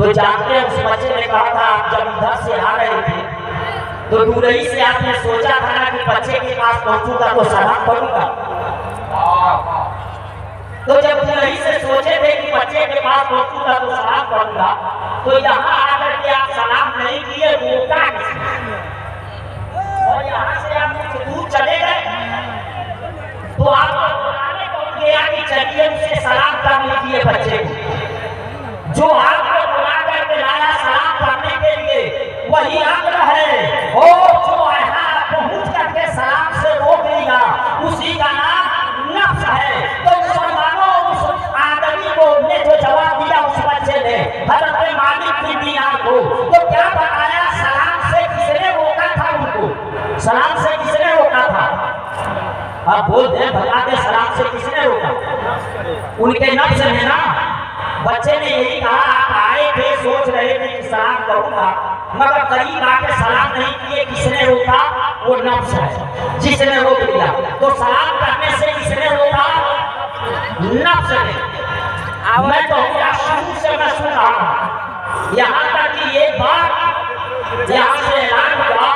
तो जानते हैं उस बच्चे ने कहा था आप जब इधर से आ रहे थे तो दूरही से आपने सोचा था ना कि बच्चे के पास पहुंचूंगा तो सलाम करूंगा। तो जब दूरही से सोचे थे कि बच्चे के पास पहुंचूंगा तो सलाम करूंगा, तो यहाँ आकर के आप सलाम नहीं किए, रोका किसने? और यहाँ से आप कुछ दूर चले गए तो आपको बुलाने कौन गया कि चलिए उसे सलाम कर लीजिए बच्चे को। जो आपको बुला करके लाया सलाम करने के लिए वही अम्र है, और जो यहाँ पहुँच करके सलाम से रोक लिया उसी का नाम नफ्स है। तो मुसलमानों उस आदमी को ने जो जवाब दिया उस बच्चे ने हज़रत मालिक बिन दीनार को, तो क्या बताया सलाम से किसने रोका था उनको? सलाम से किसने रोका था? आप बोलते हैं बता दे सलाम से किसने रोका? उनके नफ्स ने ना। बच्चे ने यही कहा आप आए थे सोच रहे थे कि सलाम करूंगा, मगर करीब आके सलाम नहीं किए, किसने रोका? वो नफ्स है जिसने रोक दिया। तो सलाम करने से किसने रोका? नफ्स ने। मैं कहूँगा शुरू से मैं सुन रहा हूँ यहाँ तक कि एक बात यहाँ से ऐलान हुआ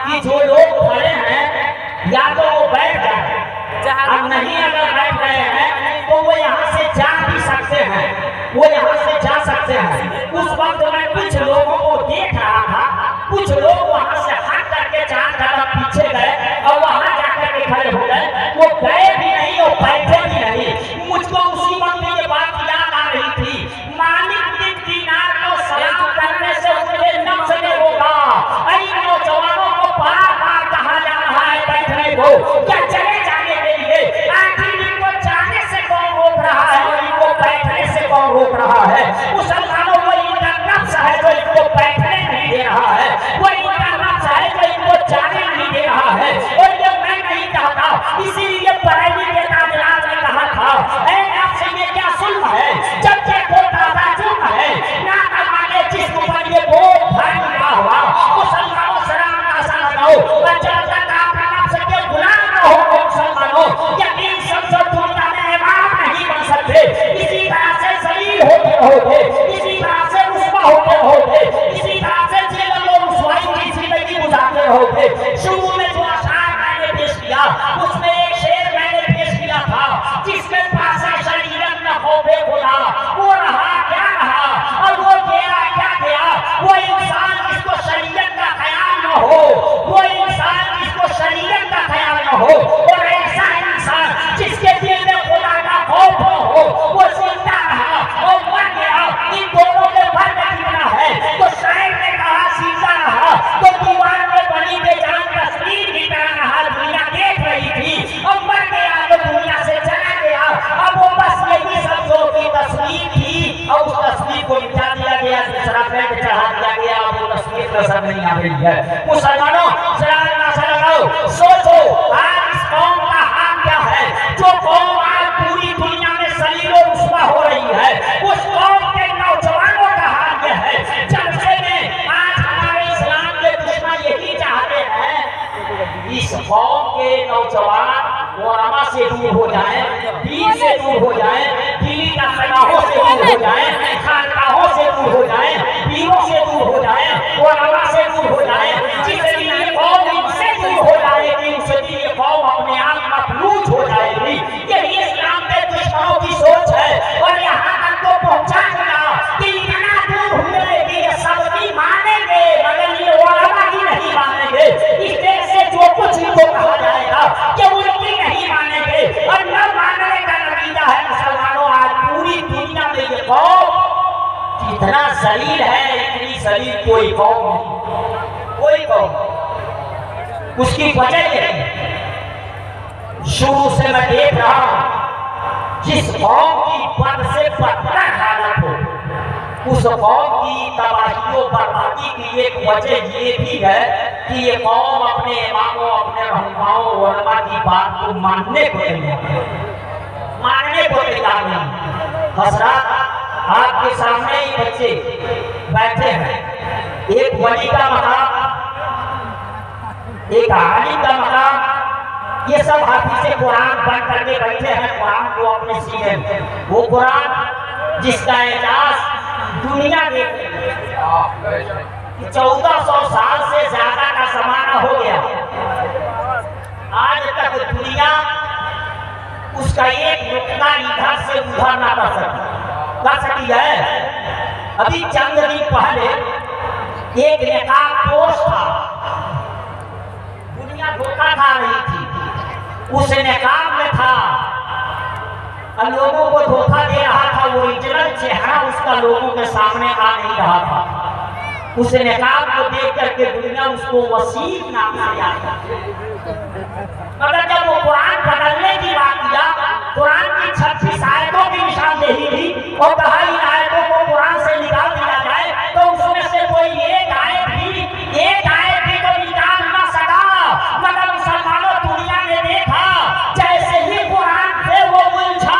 कि जो लोग खड़े हैं या तो वो बैठ जाए, अब नहीं अगर बैठ रहे हैं तो वो यहाँ से जा भी सकते हैं, वो यहाँ से जा सकते हैं। उस वक्त मैं कुछ लोगों को देख रहा था, कुछ लोग वहाँ से हट करके 4 कदम पीछे गए और वहाँ जाकर के खड़े हो गए। वो गए भी नहीं और बैठे भी नहीं। मुझको उसी वक्त ये बात याद आ रही थी, मालिक बिन दीनार को सलाम करने से उसके नफ्स ने रोका। ऐ नौजवानों को बार-बार कहा जा रहा है बैठने को, क्या चले जाने के लिए? आखिर इनको जाने से कौन रोक रहा है और इनको बैठने से कौन रोक रहा है? मुसलमानों वो इनका नफ्स है जो इनको बैठने नहीं दे रहा है, वो इनका नफ्स है जो इनको जाने नहीं दे रहा है। और ये मैं नहीं चाहता, इसीलिए बरेली के ताजराज ने कहा था ऐ नफ्स ये क्या जुल्म है, जब ये को ताजा जुल्म है ना कमाने जिस्म पर ये बोझ भारी ना हुआ। मुसलमानों सलाम का साथ दो, जब तक आप नफ्स के गुलाम न हो मुसलमानों यकीन समझो दुनिया में इमाम नहीं बन सकते। इसी तरह से जलील होते रहोगे, इसी तरह से रुस्वा होते रहोगे, इसी तरह से जेल और रुस्वाई की जिंदगी गुजारते रहोगे। शुरू में जो अशार मैंने पेश किया उसमें एक शेर मैंने पेश किया था जिसमें पासा शरीरत न खौफे खुदा, वो रहा क्या रहा और वो गया क्या गया। वो इंसान जिसको शरीयत का ख्याल न हो, वो इंसान जिसको शरीयत का ख्याल न हो, और ऐसा इंसान जिसके दिल में खुदा का खौफ न हो, वो जिंदा रहा और मर गया। इन दोनों के फर्क कितना है? तो शायर ने कहा जिंदा रहा तो दीवार में बनी बेजान तस्वीर की तरह रहा, दुनिया देख रही थी, और मर गया तो दुनिया से चला गया। अब वो बस यही समझो कि तस्वीर थी और उस तस्वीर को मिटा दिया गया, दूसरा पेंट चढ़ा दिया गया, अब वो तस्वीर नजर नहीं आ रही है। मुसलमानों सोचो आज इस कौम का हाल क्या है। जो कौम आज पूरी दुनिया में सलील और रुस्वा हो रही है, उस कौम के नौजवानों का हाल क्या है। जलसे में आज हमारे इस्लाम के दुश्मन यही चाहते हैं इस कौम के नौजवान उलमा से दूर हो जाए, दीन से दूर हो जाए, दीनी खानकाहों से दूर हो जाए, खानकाहों से दूर हो जाए, पीरों से दूर हो जाए, उलमा से दूर हो जाए। जिससे ये कौम इनसे दूर हो जाएगी उससे ये कौम अपने आप मफलूज हो जाएगी। यही इस्लाम के दुश्मनों की सोच है। और यहाँ तक तो पहुँचा दिया कि इतना दूर हुए कि ये सबकी मानेंगे मगर ये उलमा की नहीं मानेंगे। इस देश से जो कुछ इनको कहा जाएगा कि उनकी नहीं मानेंगे, और न मानने का नतीजा है मुसलमानों आज पूरी दुनिया में ये कौम इतना जलील है, इतनी जलील कोई कौम नहीं, कोई कौम। उसकी वजह यह है शुरू से मैं देख रहा हूं जिस कौम की बद से बदतर हालत हो उस कौम की तबाही और बर्बादी की एक वजह ये भी है कि ये कौम अपने इमामों अपने रहनुमाओं उलमा की बात को मानने को तैयार नहीं। हज़रात आपके सामने ही बच्चे बैठे हैं, एक वली का मकाम, एक आलिम का मकाम, ये सब हाफिज़े कुरान बन करके बैठे हैं कुरान को अपने सीने में। वो कुरान जिसका एजाज दुनिया देख रही है। 1400 साल से ज्यादा का जमाना हो गया, आज तक दुनिया उसका एक नुकता इधर से उधर ना कर सकती है। अभी चंद दिन पहले एक नकाब पोष था, दुनिया धोखा खा रही थी, उस नकाब में था और लोगों को धोखा दे रहा था। वो ओरिजिनल चेहरा उसका लोगों के सामने आ नहीं रहा था। उस नकाब को देख करके दुनिया उसको वसीम नाम से याद करती। मगर जब वो कुरान बदलने की बात किया, कुरान की 36 आयतों की निशानदेही थी और कहा इन आयतों को कुरान से निकाल दिया जाए, तो उसमें से कोई एक आयत भी तो निकाल ना सका। मगर मुसलमानों, दुनिया ने देखा जैसे ही कुरान से वो उलझा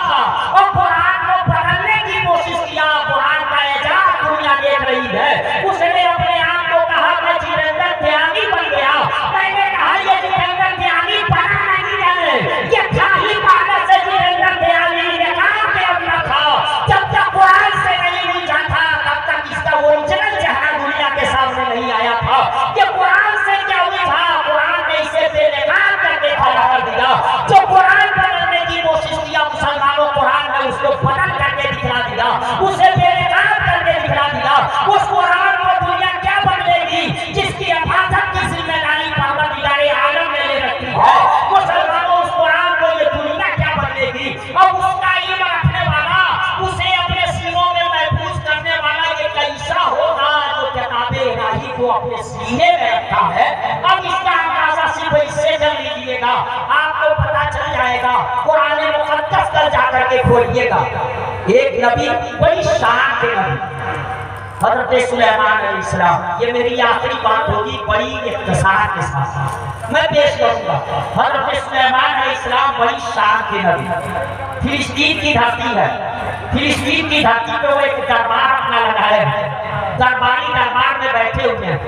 और कुरान को बदलने की कोशिश किया। कुरान का एजाज दुनिया देख रही है। उसने अपने आप को कहा मैं जितेंद्र ध्यानी बन गया। मैंने कहा ये जितेंद्र ध्यानी बना नहीं है, ये क्या ही पागल से जितेंद्र ध्यानी निकाल के अपना था। जब तक कुरान से नहीं उलझा था तब तक इसका ओरिजिनल चेहरा दुनिया के सामने नहीं आया था। ये कुरान से क्या उलझा, कुरान ने इसे बेनकाब करके खड़ा कर दिया। जो कुरान बदलने की कोशिश किया मुसलमानों, कुरान ने उसको बदल करके दिखला दिया, उसे बेनकाब करके दिखला दिया। उस कुरान को दुनिया क्या बदलेगी जिसकी हिफाजत की जिम्मेदारी परवरदिगारे आलम ने ले रखी है। मुसलमानों, उस कुरान को ये दुनिया क्या बदलेगी। और उसका ईमान रखने वाला, उसे अपने सीनों में महफूज करने वाला ये कैसा होगा जो किताबे इलाही को अपने सीने में रखता है। अब इसका अंदाजा सिर्फ इससे कर लीजिएगा, आपको पता चल जाएगा। कुरान मुकद्दस कर जाकर के खोलिएगा। एक नबी, बड़ी शान के नबी हज़रत सुलेमान अलैहिस्सलाम, ये मेरी आखिरी बात होगी बड़ी इख्तिसार के साथ मैं पेश करूंगा। हज़रत सुलेमान अलैहिस्सलाम बड़ी शान के नबी, फिलिस्तीन की धरती है, फिलिस्तीन की धरती पे वो एक दरबार अपना लगाए हैं, दरबारी दरबार में बैठे हुए हैं।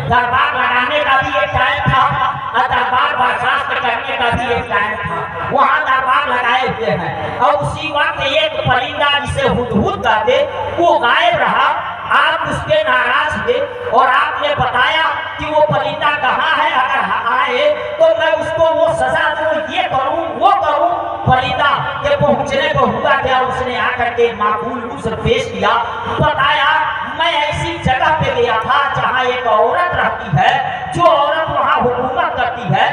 दरबार लगाने का भी एक टाइम था और दरबार बर्खास्त करने का भी एक टाइम था। वहाँ दरबार लगाए हुए हैं और उसी वक्त एक परिंदा जिसे हुदहुद कहते वो गायब रहा। आप उस पे नाराज हुए और आपने बताया कि वो परिंदा कहाँ है, अगर आए तो मैं उसको वो सजा दूं, ये करूं वो करूं। परिंदा के पहुंचने को हुआ क्या, उसने आकर के माकूल उज़्र पेश किया, बताया मैं ऐसी जगह पे गया था जहाँ एक औरत रहती है, जो औरत वहाँ हुकूमत करती है,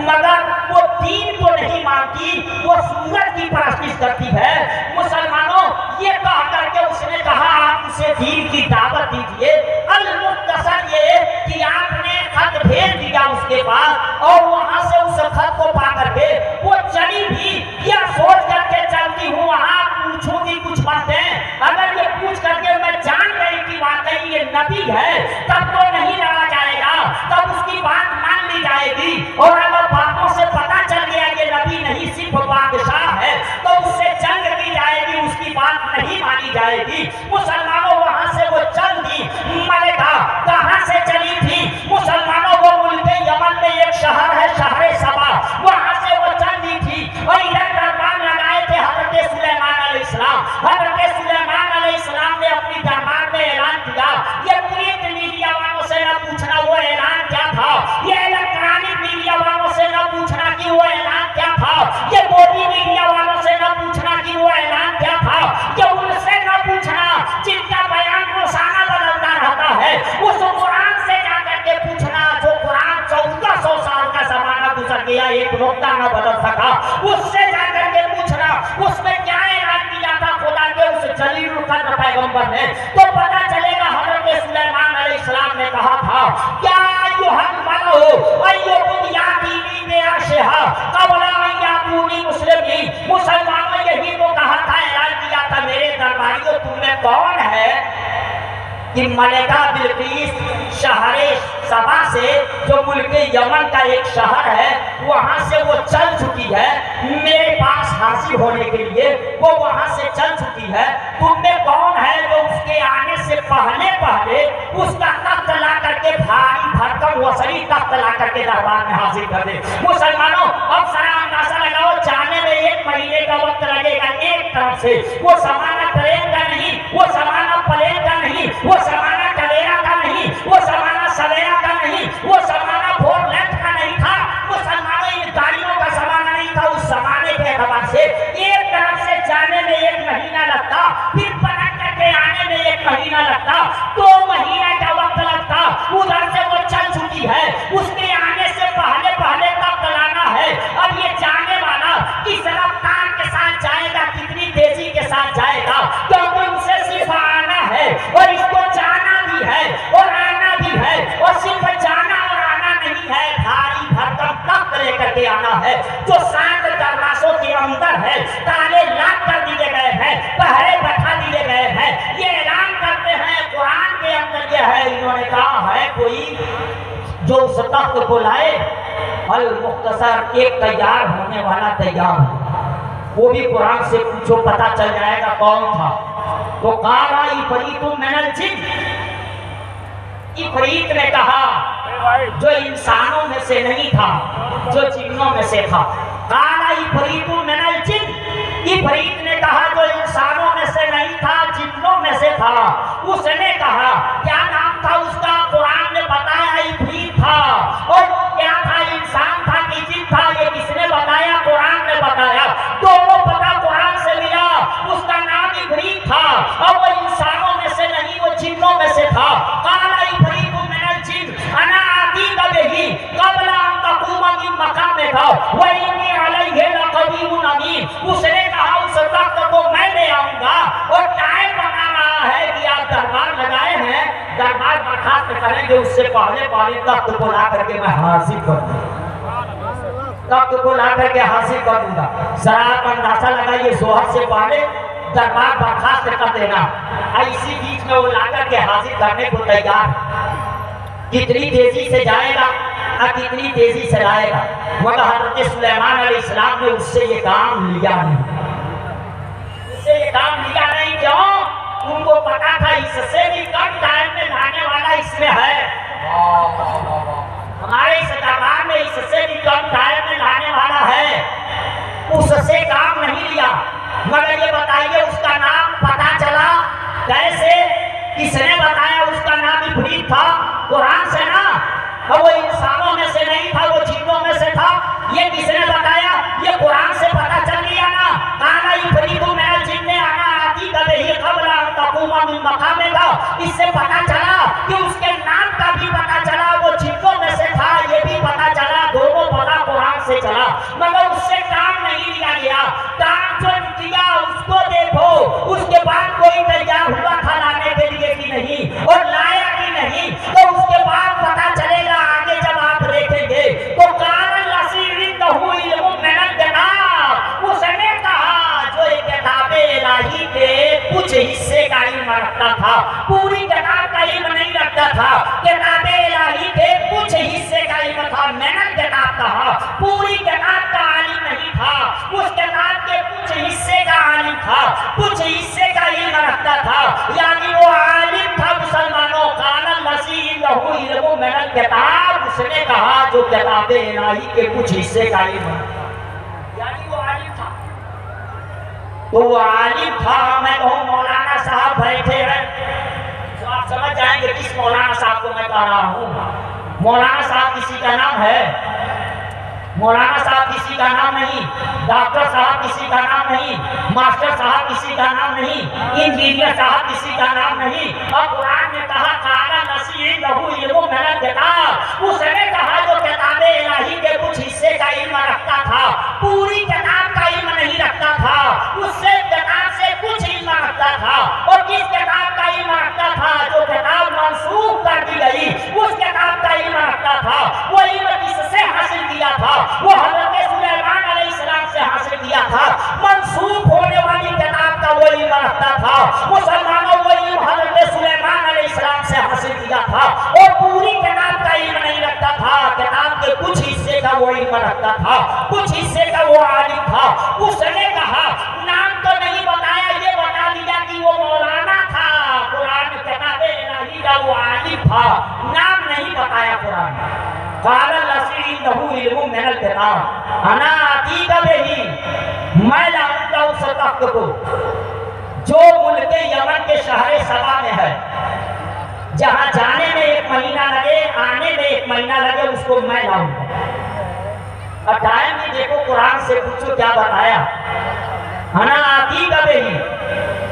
मगर वो दीन को नहीं मानती, वो सूरज की परस्तिश करती है। मुसलमानों, ये कह करके उसने कहा आप उसे दीन की दावत दीजिए। अल-मुख्तसर ये कि आपने खत भेज दिया उसके पास और वहाँ से उस खत को पा करके वो चली भी, यह सोच करके चलती हूँ वहाँ पूछूंगी कुछ बातें। अगर ये पूछ करके मैं जान गई कि वाकई ये नबी है तब तो नहीं लड़ा जाएगा, तब उसकी बात मान ली जाएगी। और अगर बातों से पता चल गया ये नबी नहीं सिर्फ बादशाह है तो उससे जंग की जाएगी, उसकी बात नहीं मानी जाएगी। मुसलमानों, वहाँ से वो चल दी। मलिका कहाँ से चली थी मुसलमानों, वो मुल्क यमन में एक शहर है शहर सबा, वहाँ से वो चल दी थी और इधर दरबार लगाए थे हज़रत सुलेमान अलैहिस्सलाम। हज़रत सुलेमान अलैहिस्सलाम ने अपनी दरबार में ऐलान किया। ये प्रिंट मीडिया वालों से न पूछना वो ऐलान क्या था, ये इलेक्ट्रॉनिक मीडिया वालों से न पूछना कि वो ऐलान क्या था, ये मोदी मीडिया वालों से न पूछना कि वो ऐलान क्या था, ये उनसे न पूछना जिनका बयान रोजाना बदलता रहता है। उस कुरान से जाकर के पूछना जो कुरान 1400 साल का जमाना गुजर गया, एक नुक्ता न बदल सका, उससे जाकर के पूछना उसमें क्या ऐलान किया था खुदा के उस जलीलुल कद्र पैगंबर ने, तो पता चलेगा। हज़रत सुलेमान अलैहिस्सलाम ने कहा था क्या मुसलमानों यही तो कहा था, ऐलान किया था मेरे दरबारियों तुम्हें कौन है कि मलिका बिल्किस शहर सबा से, जो मुल्क यमन का एक शहर है, वहाँ से वो चल चुकी है मेरे पास हाजिर होने के लिए, वो वहाँ से चल चुकी है। तुमने कौन है जो उसके आने से पहले पहले उसका तख्त ला करके भारी भरकम वसरी तख्त ला करके दरबार में हाजिर कर दे। मुसलमानों, अब सारा अंदाजा लगाओ, जाने में 1 महीने का वक्त लगेगा। एक तरफ से वो जमाना ट्रेन का नहीं, वो जमाना प्लेन का नहीं, नहीं, वो जमाना टवेरा का नहीं, वो जमाना सवेरा का नहीं, वो जमाना फोर लेंथ का नहीं था, वो जमाना इन गाड़ियों का जमाना नहीं था। उस जमाने के एतबार से एक तरफ से जाने में 1 महीना लगता, फिर पलट करके आने में 1 महीना लगता, 2 महीने का वक्त लगता। उधर से वो चल चुकी है, उसके आने से पहले पहले तक लाना है। अब ये जाने वाला किस रफ्तार के साथ जाएगा, कितनी तेजी के साथ जाएगा, क्योंकि उसे सिर्फ आना है और इसको जाना भी है और आना भी है। और सिर्फ जाना और आना नहीं है, भारी भरकम तख्त लेकर के आना है जो 7 दरवाजों के अंदर है, ताले लाख कर दिए गए हैं, पहरे बैठा दिए गए हैं। ये ऐलान करते हैं कुरान के अंदर ये है, इन्होंने कहा है कोई जो उस तख्त को लाए, अल मुख्तसर एक तैयार होने वाला तैयार है, वो भी कुरान से पूछो पता चल जाएगा कौन था। तो काला इफरीतुम मिनल जिन्न, इफरीत ने कहा जो इंसानों में से नहीं था, जो जिन्नों में से था। काला इफरीतुम मिनल जिन्न, इफरीत ने कहा जो इंसानों में से नहीं था, जिन्नों में से था। उसने कहा क्या नाम था उसका, कुरान ने बताया इफरीत था। और क्या था, इंसान था कि जिन था, ये किसने बताया, कुरान ने बताया। दोनों पता कुरान से मिला, उसका नाम इफरीत था और वो इंसानों में से नहीं, वो जिन्नों में से था। काला इफरीतु मिनल जिन्न अना आतीका बिही क़ब्ल अन तक़ूम मिन मक़ामिका व इन्नी अलैहि लक़वीयुन अमीन। उसने कहा उस तख्त को मैं ले आऊंगा और टाइम बता रहा है कि आप दरबार लगाए हैं, दरबार बर्खास्त करेंगे, उससे पहले पहले तख्त को ला करके मैं हाजिर कर दूंगा, तख्त को ला करके हाजिर कर दूंगा। जरा आप अंदाजा लगाइए, जोहर से पहले दरबार बर्खास्त कर देना, इसी बीच में वो ला करके हाजिर करने को तैयार। कितनी तेजी से जाएगा और कितनी तेजी से लाएगा, मगर हज़रत सुलेमान अलैहिस्सलाम ने उससे ये काम लिया नहीं, उससे ये काम लिया नहीं। क्यों? उनको पता था इससे भी कम टाइम में लाने वाला इसमें है, हमारे इस दरबार में इससे भी कम टाइम में लाने वाला है। उससे काम नहीं लिया। मगर ये बताइए उसका नाम पता चला कैसे, किसने बताया उसका नाम इफरीत था, कुरान से ना। और वो इंसानों में से नहीं था, वो जिन्नों में से था। ये किसने बताया, ये कुरान से पता चल गया ना। काला इफरीतु मिनल जिन्न अना आतीका बिही क़ब्ल अन तक़ूम मिन मक़ामिका, इससे पता चला कि उसके नाम का भी पता चला, वो जिन्नों में से था, ये भी पता चला, दोनों पता कुरान से चला। मगर उससे काम नहीं लिया गया। काम जो किया उसको देखो, उसके बाद कोई तैयार हुआ था लाने के लिए कि नहीं, और लाया कि नहीं, तो उसके बाद पता चलेगा आगे जब आप देखेंगे। तो कारण लसीरिंदहु इल्मुम मिनल किताब, उसने कहा जो ये किताबे इलाही के कुछ हिस्से का इल्म रखता था, पूरी किताब का इल्म नहीं रखता था। किताबे इलाही के कुछ हिस्से का इल्म था, मिनल किताब कहा, पूरी किताब का आलिम नहीं था। उस किताब के कुछ हिस्से का आलिम था, कुछ हिस्से का इल्म रखता था, यानी वो आलिम था मुसलमानों। काला लसीरिंदहु इल्मुम मिनल किताब, उसने कहा जो किताबे इलाही के कुछ हिस्से का इल्म, यानी वो आलिम था। तो वो आलिम था। मैं कहूँ मौलाना साहब बैठे हैं, तो आप समझ जाएंगे किस मौलाना साहब को मैं कह रहा हूँ। मौलाना साहब किसी का नाम है, मौलाना साहब किसी का नाम नहीं, डॉक्टर साहब किसी का नाम नहीं, मास्टर साहब किसी का नाम नहीं, इंजीनियर साहब किसी का नाम नहीं। और कुरान ने कहा काला लसीरिंदहु इल्मुम मिनल किताब, उसने कहा जो किताबे इलाही के कुछ हिस्से का इल्म रखता था, पूरी किताब का इल्म नहीं रखता था, उससे किताब से कुछ इल्म रखता था। और किस किताब का इल्म रखता था, जो किताब मंसूख कर दी गई, उस किताब का इल्म रखता था। वो इल्म किससे हासिल किया था, वो हज़रत सुलेमान अलैहिस्सलाम से हासिल किया था। मंसूख होने वाली किताब का वो इल्म रखता था। मुसलमानों वो इल्म हज़रत सुलेमान अलैहिस्सलाम से हासिल किया था, और पूरी किताब का इल्म नहीं रखता था, किताब के कुछ हिस्से का वो इल्म रखता था, कुछ हिस्से का वो आलिम था। उसने कहा नाम तो नहीं बताया, ये बता दिया कि वो मौलाना था, कुरान किताबे इलाही का वो आलिम था, नाम नहीं बताया कुरान। काला लसीरिंदहु इल्मुम मिनल किताब अना आतीका बिही, मैं लाऊंगा उस तख्त को जो मुल्क यमन के शहर सबा में है, जहां जाने में 1 महीना लगे, आने में 1 महीना लगे, उसको मैं लाऊंगा। और टाइम भी देखो, कुरान से पूछो क्या बताया, हना आती कबे ही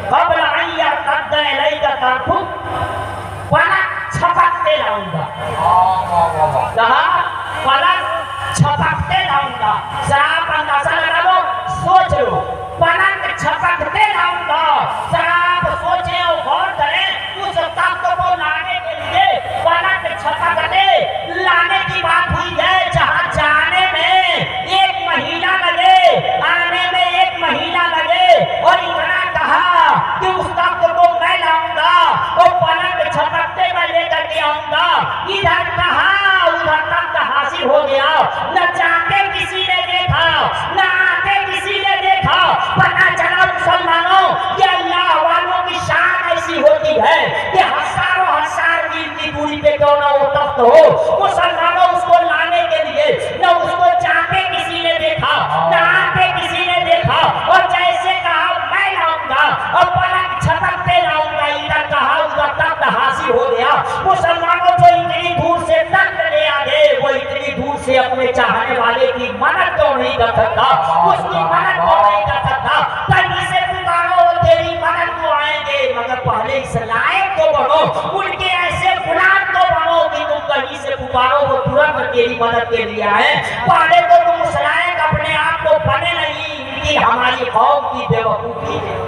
कबल आइया कद्दा इलाइका ताफु पलक छपकते लाऊंगा। कहा पलक छपकते लाऊंगा। शराब अंदाजा लगा लो, सोच लो, पलक छपकते लाऊंगा। शराब सोचे और गौर करें, उस तख्त को लाने के लिए पलक छपकते लाने की बात हुई है, जहां जाने में 1 महीना लगे, आने में 1 महीना लगे। और इतना कहा कि उस तख्त को मैं लाऊंगा और पलक छपकते मैं लेकर के आऊंगा। इधर कहा उधर तख्त हासिल हो गया, न जाते किसी ने देखा, न आते किसी ने देखा। पता चला मुसलमानों कि अल्लाह वालों की शान ऐसी होती है कि हजारों हजार मील की दूरी पे क्यों ना वो तख्त हो, मुसलमानों उसको लाने के लिए न उसको जाते किसी ने देखा, न आते किसी ने देखा। और जैसे कहा मैं लाऊंगा और पलक छपकते लाऊंगा, इधर कहा उधर तख्त हासिल हो गया। मुसलमानों जो इतनी दूर से तख्त ले आ गए, वो इतनी दूर से अपने चाहने वाले की मदद क्यों नहीं कर सकता, उसकी मदद क्यों नहीं कर सकता। कहीं से पुकारो तेरी मदद को आएंगे, मगर पहले इस लायक तो बनो, उनके ऐसे गुलाम तो बनो कि तुम कहीं से पुकारो वो तुरंत तेरी मदद के लिए आए। पहले तो तुम उस लायक अपने आप को बने नहीं, इनकी हमारी कौम की बेवकूफी है।